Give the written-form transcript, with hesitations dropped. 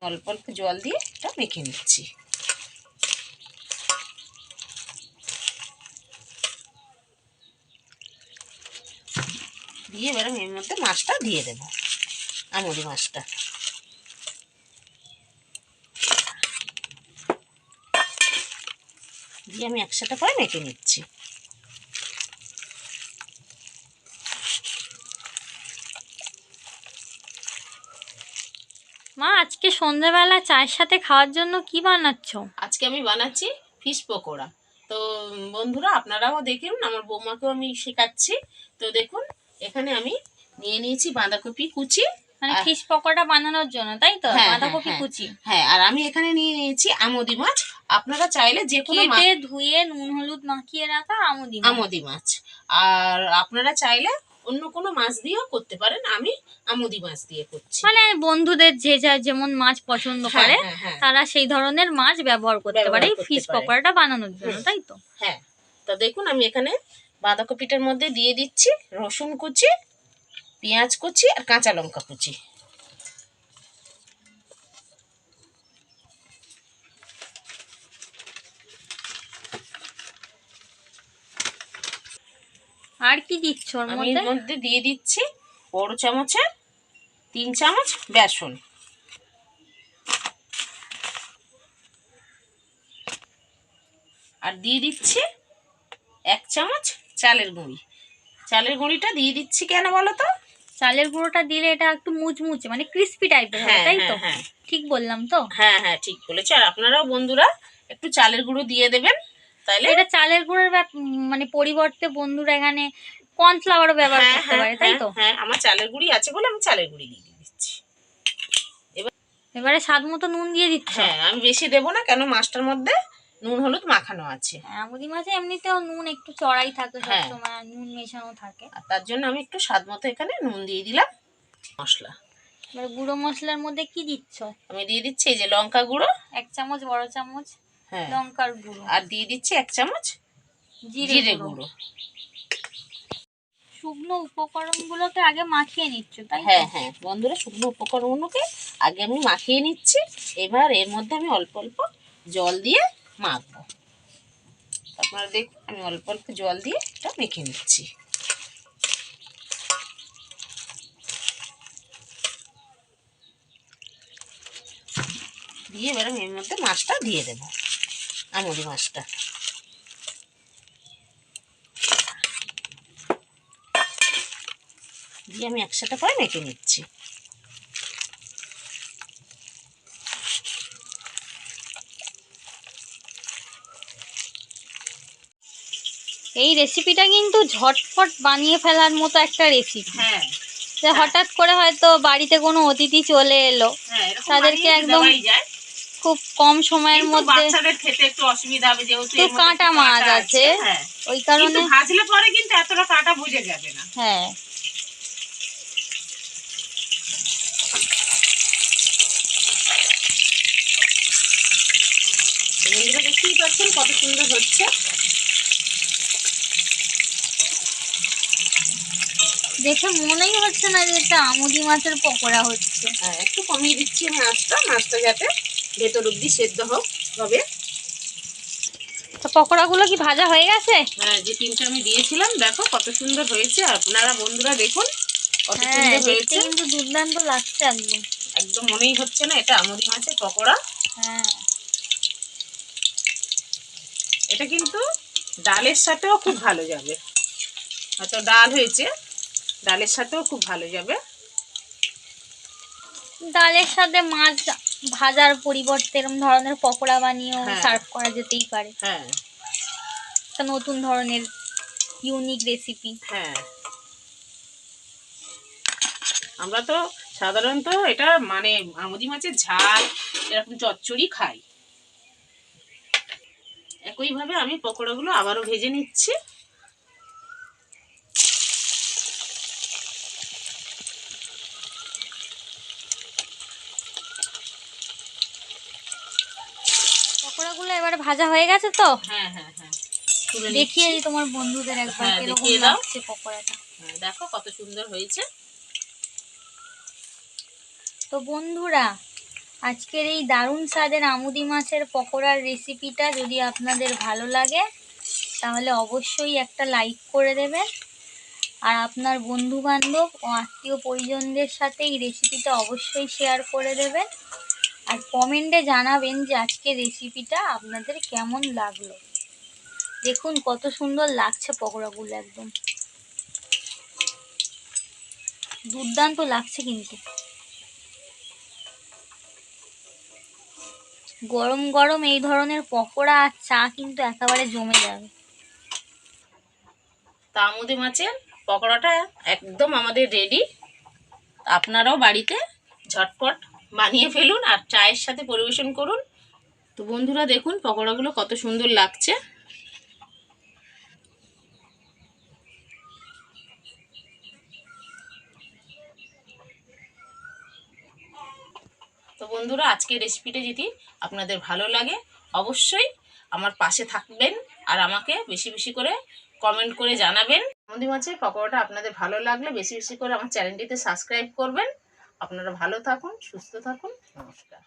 অল্প অল্প জল দিয়ে এটা মেখে নিচ্ছি। দিয়ে এবার আমি এর মধ্যে মাছটা দিয়ে দেবো, আমুদি মাছটা। দিয়ে আমি একসাথে করে মেখে নিচ্ছি। মা, আজকে সন্ধ্যাবেলা চায়ের সাথে খাওয়ার জন্য কি বানাচ্ছ? আজকে আমি বানাচ্ছি ফিশ পকোড়া। তো বন্ধুরা আপনারাও দেখুন, আমার বৌমাকেও আমি শেখাচ্ছি। তো দেখুন, এখানে আমি নিয়ে নিয়েছি বাঁধাকপি কুচি, মানে ফিশ পকোড়া বানানোর জন্য, তাই তো? বাঁধাকপি কুচি। হ্যাঁ, আর আমি এখানে নিয়ে নিয়েছি আমুদি মাছ। আপনারা চাইলে যে কোনো কেটে ধুয়ে নুন হলুদ মাখিয়ে রাখা আমুদি মাছ, আর আপনারা চাইলে অন্য কোনো মাছ দিয়েও করতে পারেন। আমি আমুদি মাছ দিয়ে করছি। মানে বন্ধুদের যে যার যেমন মাছ পছন্দ করে তারা সেই ধরনের মাছ ব্যবহার করতে পারে ফিশ পকোড়াটা বানানোর জন্য, তাই তো? হ্যাঁ। তো দেখুন, আমি এখানে বাঁধাকপিটার মধ্যে দিয়ে দিচ্ছি রসুন কুচি, পেঁয়াজ কুচি আর কাঁচা লঙ্কা কুচি। আর কি দিচ্ছ ওর আমি এর মধ্যে দিয়ে দিচ্ছি বড় চামচের 3 চামচ বেসন, আর দিয়ে দিচ্ছি 1 চামচ চালের গুঁড়ি। চালের গুঁড়িটা দিয়ে দিচ্ছি কেন বলো তো? চালের গুঁড়োটা দিলে এটা একটু মুচমুচে মানে ক্রিস্পি টাইপের হয়, তাই তো? ঠিক বললাম তো? হ্যাঁ হ্যাঁ, ঠিক বলেছো। আর আপনারাও বন্ধুরা একটু চালের গুঁড়ো দিয়ে দেবেন, তাইলে এটা চালের গুঁড়োর মানে পরিবর্তে বন্ধুরা এখানে কর্নফ্লাওয়ারও ব্যবহার করতে পারে, তাই তো? হ্যাঁ, আমার চালের গুঁড়ি আছে বলে আমি চালের গুঁড়ি দিয়ে দিচ্ছি। এবারে স্বাদ মতো নুন দিয়ে দিচ্ছ? হ্যাঁ, আমি বেশি দেবো না, কেন মাছটার মধ্যে নুন হলুদ মাখানো আছে। আমুদি মাছে এমনিতেও নুন একটু চড়াই থাকে সবসময়, নুন মেশানো থাকে। আর তার জন্য আমি একটু স্বাদ মতো এখানে নুন দিয়ে দিলাম। মশলা, এবারে গুঁড়ো মশলার মধ্যে কি দিচ্ছ? আমি দিয়ে দিচ্ছি এই যে লঙ্কা গুঁড়ো 1 চামচ, বড় চামচ লঙ্কার গুঁড়ো, আর দিয়ে দিচ্ছি 1 চামচ জিরে গুঁড়ো। শুকনো উপকরণগুলোকে আগে মাখিয়ে নিচ্ছ, তাই? হ্যাঁ বন্ধুরা, শুকনো উপকরণগুলোকে আগে আমি মাখিয়ে নিচ্ছি। এবার এর মধ্যে আমি অল্প অল্প জল দিয়ে মাখবো। আপনারা দেখুন, আমি অল্প অল্প জল দিয়ে এটা মেখে নিচ্ছি। দিয়ে এবার আমি এর মধ্যে মাছটা দিয়ে দেবো, আমুদি মাছটা। দিয়ে আমি একসাথে করে মেখে নিচ্ছি। এই রেসিপিটা কিন্তু ঝটফট বানিয়ে ফেলার মতো একটা রেসিপি। যে হঠাৎ করে হয়তো বাড়িতে কোনো অতিথি চলে এলো, তাদেরকে একদম খুব কম সময়ের মধ্যে, খেতে একটু অসুবিধা হবে যেহেতু কাঁটা মাছ আছে, ওই কারণে ভাজলে পরে কিন্তু এতটা কাঁটা বুঝে যাবে না। হ্যাঁ, দেখতেই পাচ্ছেন কত সুন্দর হচ্ছে। দেখে মনেই হচ্ছে না যে এটা আমুদি মাছের পকোড়া হচ্ছে। হ্যাঁ, একটু কমিয়ে দিচ্ছি মাছটা যাতে ভেতর অব্দি সেদ্ধ হবে। তো পকোড়াগুলো কি ভাজা হয়ে গেছে? হ্যাঁ, যে 3টা আমি দিয়েছিলাম দেখো কত সুন্দর হয়েছে। আপনারা বন্ধুরা দেখুন কত সুন্দর হয়েছে, কিন্তু দুর্দান্ত লাগছে। একদম একদম মনেই হচ্ছে না এটা আমুদি মাছের পকোড়া। হ্যাঁ, এটা কিন্তু ডালের সাথেও খুব ভালো যাবে। হয়তো ডাল হয়েছে, ডালের সাথেও খুব ভালো যাবে। ডালের সাথে মাছ ভাজার পরিবর্তে এরকম ধরনের পকোড়া বানিয়েও সার্ভ করা যেতেই পারে। হ্যাঁ, একটা নতুন ধরনের ইউনিক রেসিপি। হ্যাঁ, আমরা তো সাধারণত এটা মানে আমুদি মাছের ঝাল এরকম চচ্চড়ি খাই। একইভাবে আমি পকোড়াগুলো আবারও ভেজে নিচ্ছি। পকোড়াগুলো এবারে ভাজা হয়ে গেছে তো? হ্যাঁ হ্যাঁ হ্যাঁ, দেখিয়ে দিই তোমার বন্ধুদের একবার কিরকম লাগছে পকোড়াটা। দেখো কত সুন্দর হয়েছে। তো বন্ধুরা, আজকের এই দারুণ স্বাদের আমুদি মাছের পকোড়ার রেসিপিটা যদি আপনাদের ভালো লাগে তাহলে অবশ্যই একটা লাইক করে দেবেন, আর আপনার বন্ধু বান্ধব ও আত্মীয় পরিজনদের সাথে এই রেসিপিটা অবশ্যই শেয়ার করে দেবেন, আর কমেন্টে জানাবেন যে আজকের রেসিপিটা আপনাদের কেমন লাগলো। দেখুন কত সুন্দর লাগছে পকোড়াগুলো, একদম দুর্দান্ত লাগছে। কিন্তু গরম গরম এই ধরনের পকোড়া আর চা কিন্তু একেবারে জমে যাবে। তা আমুদি মাছের পকোড়াটা একদম আমাদের রেডি। আপনারাও বাড়িতে ঝটপট বানিয়ে ফেলুন আর চায়ের সাথে পরিবেশন করুন। তো বন্ধুরা দেখুন পকোড়াগুলো কত সুন্দর লাগছে। তো বন্ধুরা আজকের রেসিপিটা যদি আপনাদের ভালো লাগে অবশ্যই আমার পাশে থাকবেন আর আমাকে বেশি বেশি করে কমেন্ট করে জানাবেন। আমুদি মাছের পকোড়াটা আপনাদের ভালো লাগলে বেশি বেশি করে আমার চ্যানেলটিতে সাবস্ক্রাইব করবেন। আপনারা ভালো থাকুন, সুস্থ থাকুন, নমস্কার।